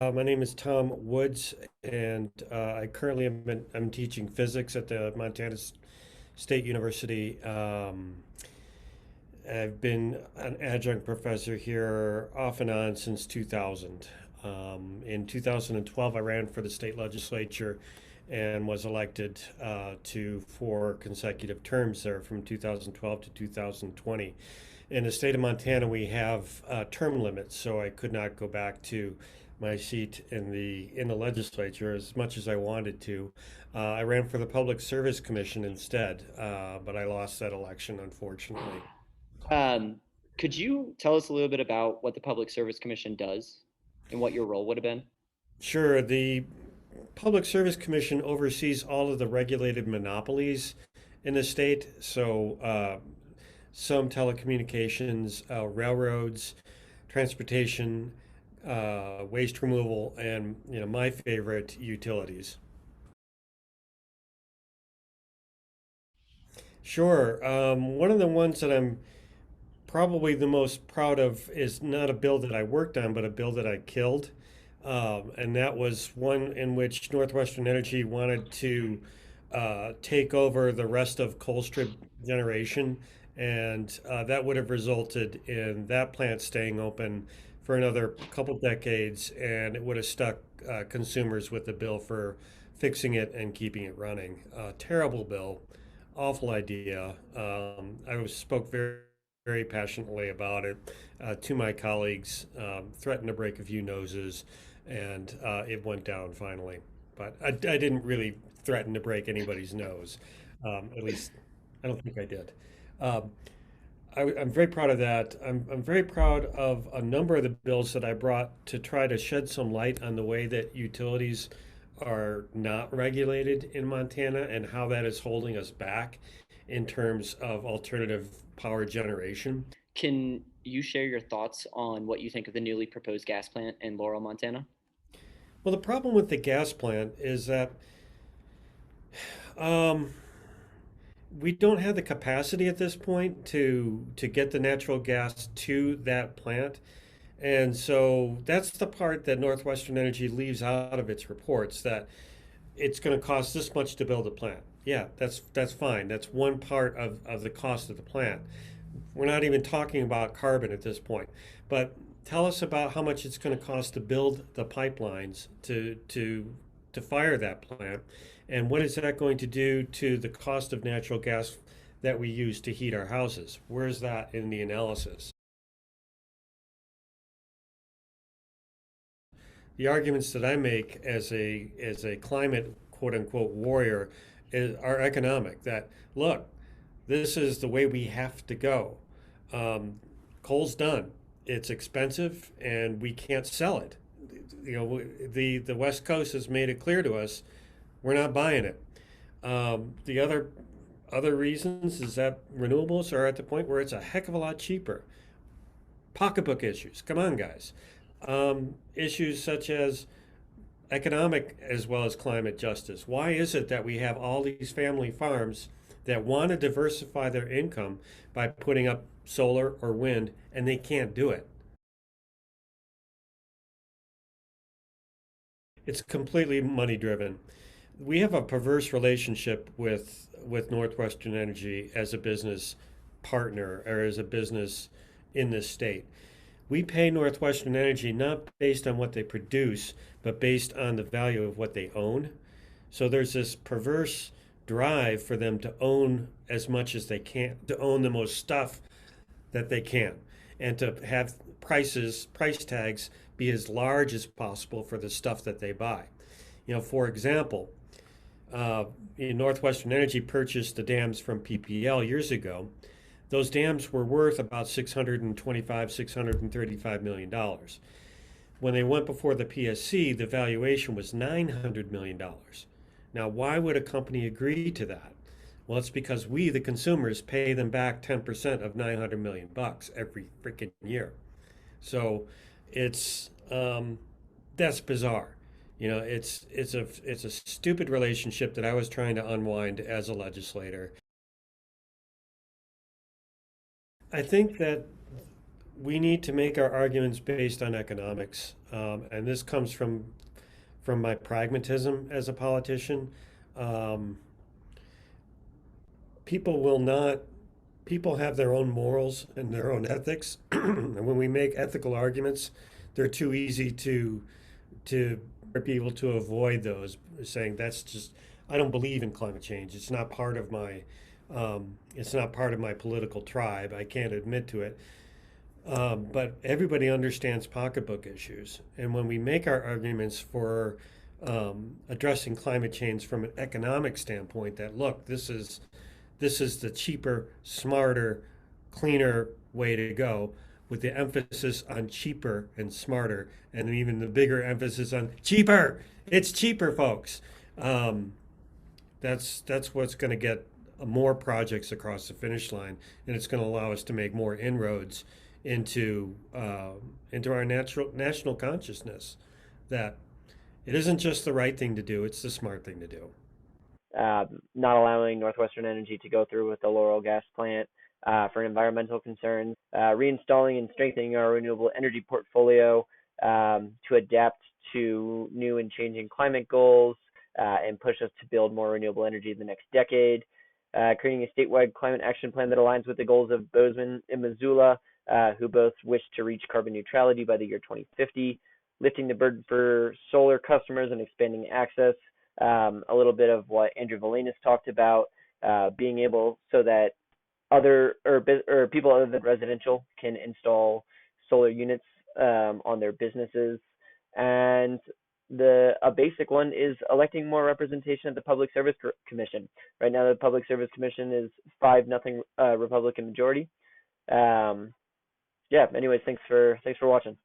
My name is Tom Woods, and I currently I'm teaching physics at the State University. I've been an adjunct professor here off and on since 2000. In 2012, I ran for the state legislature and was elected to 4 consecutive terms there from 2012 to 2020. In the state of Montana, we have term limits, so I could not go back to my seat in the legislature as much as I wanted to. I ran for the Public Service Commission instead, but I lost that election, unfortunately. Um, could you tell us a little bit about what the Public Service Commission does and what your role would have been? Sure, the Public Service Commission oversees all of the regulated monopolies in the state. So some telecommunications, railroads, transportation, waste removal, and my favorite, utilities. Sure. One of the ones that I'm probably the most proud of is not a bill that I worked on, but a bill that I killed. And that was one in which Northwestern Energy wanted to take over the rest of Colstrip generation. And that would have resulted in that plant staying open for another couple decades, and it would have stuck consumers with the bill for fixing it and keeping it running. Terrible bill, awful idea. Spoke very passionately about it to my colleagues, threatened to break a few noses, and it went down finally. But I didn't really threaten to break anybody's nose. At least I don't think I did. Um, I'm very proud of that. I'm very proud of a number of the bills that I brought to try to shed some light on the way that utilities are not regulated in Montana and how that is holding us back in terms of alternative power generation. Can you share your thoughts on what you think of the newly proposed gas plant in Laurel, Montana? Well, the problem with the gas plant is that um, we don't have the capacity at this point to get the natural gas to that plant. And so that's the part that Northwestern Energy leaves out of its reports, that it's going to cost this much to build a plant. Yeah, that's fine. That's one part of the cost of the plant. We're not even talking about carbon at this point. But tell us about how much it's going to cost to build the pipelines to fire that plant, and what is that going to do to the cost of natural gas that we use to heat our houses? Where's that in the analysis? The arguments that I make as a climate quote unquote warrior are economic. That look, this is the way we have to go. Um, Coal's done. It's expensive, and we can't sell it. The West Coast has made it clear to us we're not buying it. The other reasons is that renewables are at the point where it's a heck of a lot cheaper. Pocketbook issues. Come on, guys. Issues such as economic as well as climate justice. Why is it that we have all these family farms that want to diversify their income by putting up solar or wind, and they can't do it? It's completely money driven. We have a perverse relationship with Northwestern Energy as a business partner or as a business in this state. We pay Northwestern Energy not based on what they produce, but based on the value of what they own. So there's this perverse drive for them to own as much as they can, to own the most stuff that they can, and to have price tags be as large as possible for the stuff that they buy. For example, uh, Northwestern Energy purchased the dams from PPL years ago. Those dams were worth about $635 million. When they went before the PSC, the valuation was $900 million. Now, why would a company agree to that? Well, it's because we, the consumers, pay them back 10% of 900 million bucks every freaking year. So it's that's bizarre. It's a stupid relationship that I was trying to unwind as a legislator. I think that we need to make our arguments based on economics, and this comes from my pragmatism as a politician. Um, people will not. People have their own morals and their own ethics, and when we make ethical arguments, they're too easy to be able to avoid those, saying that's just I don't believe in climate change. It's not part of my political tribe. I can't admit to it. But everybody understands pocketbook issues, and when we make our arguments for addressing climate change from an economic standpoint, that look, this is the cheaper, smarter, cleaner way to go, with the emphasis on cheaper and smarter, and even the bigger emphasis on cheaper. It's cheaper, folks. Um, that's what's going to get more projects across the finish line, and it's going to allow us to make more inroads into our natural national consciousness that it isn't just the right thing to do; it's the smart thing to do. Not allowing Northwestern Energy to go through with the Laurel gas plant for environmental concerns, reinstalling and strengthening our renewable energy portfolio to adapt to new and changing climate goals and push us to build more renewable energy in the next decade, creating a statewide climate action plan that aligns with the goals of Bozeman and Missoula, who both wish to reach carbon neutrality by the year 2050, lifting the burden for solar customers and expanding access, a little bit of what Andrew Valinas talked about, being able so that other or people other than residential can install solar units on their businesses, and the a basic one is electing more representation at the Public Service Commission. Right now, the Public Service Commission is 5-0 Republican majority. Um, yeah. Anyways, thanks for watching.